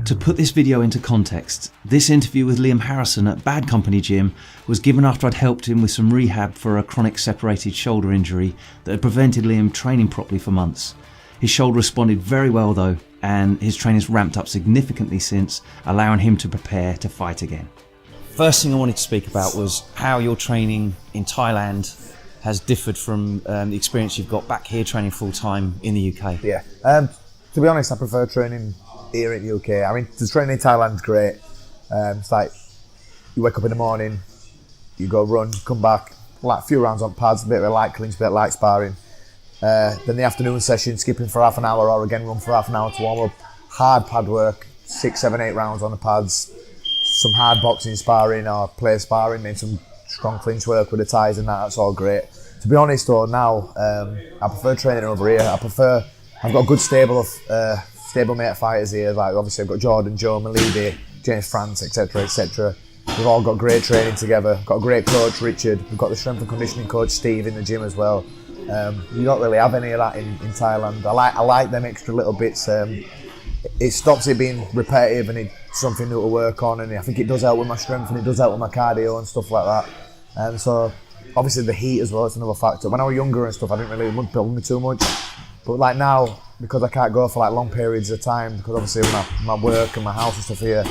To put this video into context, this interview with Liam Harrison at Bad Company Gym was given after I'd helped him with some rehab for a chronic separated shoulder injury that had prevented Liam training properly for months. His shoulder responded very well though, and his training's ramped up significantly since, allowing him to prepare to fight again. First thing I wanted to speak about was how your training in Thailand has differed from the experience you've got back here training full time in the UK. Yeah, to be honest, I prefer training here in the UK. I mean, the training in Thailand is great. It's like you wake up in the morning, you go run, come back, like a few rounds on pads, a bit of a light clinch, a bit of light sparring. Then the afternoon session, skipping for half an hour or again run for half an hour to warm up. Hard pad work, 6, 7, 8 rounds on the pads. Some hard boxing sparring or play sparring, then some strong clinch work with the Thais and that's all great. To be honest though, now I prefer training over here. I've got a good stable of stablemate fighters here. Like obviously I've got Jordan, Joe, Malidi, James France, etc, etc. We've all got great training together. Got a great coach, Richard. We've got the strength and conditioning coach, Steve, in the gym as well. You don't really have any of that in Thailand. I like them extra little bits. It stops it being repetitive and it's something new to work on, and I think it does help with my strength and it does help with my cardio and stuff like that. And so obviously the heat as well, it's another factor. When I was younger and stuff, I didn't really build me too much. But like now, because I can't go for like long periods of time, because obviously my work and my house and stuff here,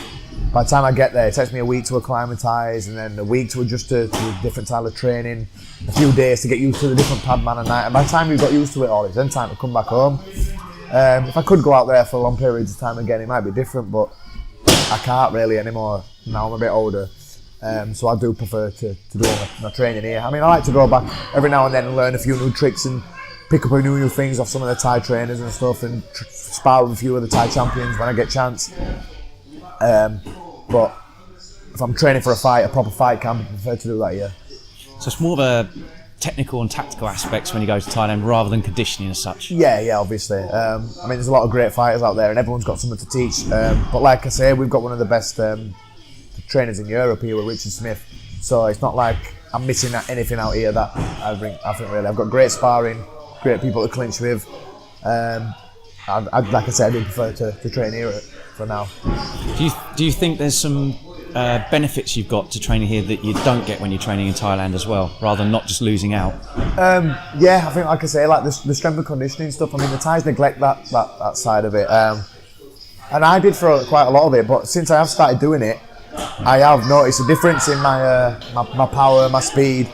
by the time I get there, it takes me a week to acclimatise and then a week to adjust to different style of training, a few days to get used to the different pad man and night. And by the time you've got used to it all, it's then time to come back home. If I could go out there for long periods of time again, it might be different, but I can't really anymore. Now I'm a bit older. So I do prefer to do all my training here. I mean, I like to go back every now and then and learn a few new tricks and pick up a new things off some of the Thai trainers and stuff, and spar with a few of the Thai champions when I get a chance. But if I'm training for a proper fight camp, I prefer to do that here. So it's more of a technical and tactical aspects when you go to Thailand rather than conditioning as such? Yeah, obviously. I mean, there's a lot of great fighters out there and everyone's got something to teach. But like I say, we've got one of the best trainers in Europe here with Richard Smith. So it's not like I'm missing anything out here that I think really. I've got great sparring, great people to clinch with. Like I said, I do prefer to train here for now. Do you think there's some benefits you've got to training here that you don't get when you're training in Thailand as well, rather than not just losing out? Yeah, I think like I say, like the strength and conditioning stuff. I mean, the Thais neglect that side of it, and I did for quite a lot of it. But since I have started doing it, I have noticed a difference in my power, my speed.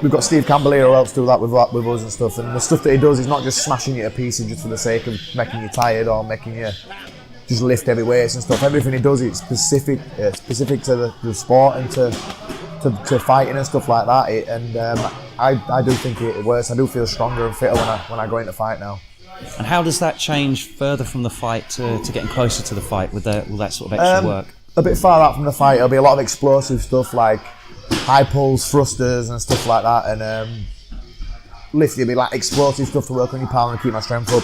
We've got Steve Campbell here who helps do that with us and stuff. And the stuff that he does is not just smashing you to pieces just for the sake of making you tired or making you just lift heavy weights and stuff. Everything he does is specific to the sport and to fighting and stuff like that. I do think it works. I do feel stronger and fitter when I go into fight now. And how does that change further from the fight to getting closer to the fight with all that sort of extra work? A bit far out from the fight, it'll be a lot of explosive stuff like high pulls, thrusters and stuff like that, and lifting will be like explosive stuff to work on your power and keep my strength up.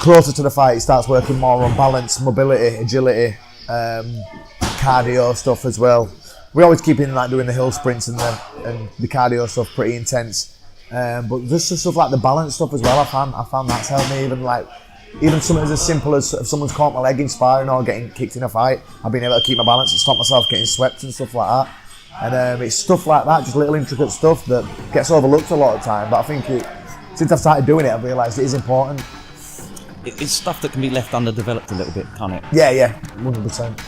Closer to the fight, it starts working more on balance, mobility, agility, cardio stuff as well. We always keep in like doing the hill sprints and the cardio stuff pretty intense, but just the stuff like the balance stuff as well. I found that's helped me. Even something as simple as if someone's caught my leg in sparring or getting kicked in a fight, I've been able to keep my balance and stop myself getting swept and stuff like that. And it's stuff like that, just little intricate stuff that gets overlooked a lot of the time. But I think since I've started doing it, I've realised it is important. It's stuff that can be left underdeveloped a little bit, can't it? Yeah, 100%.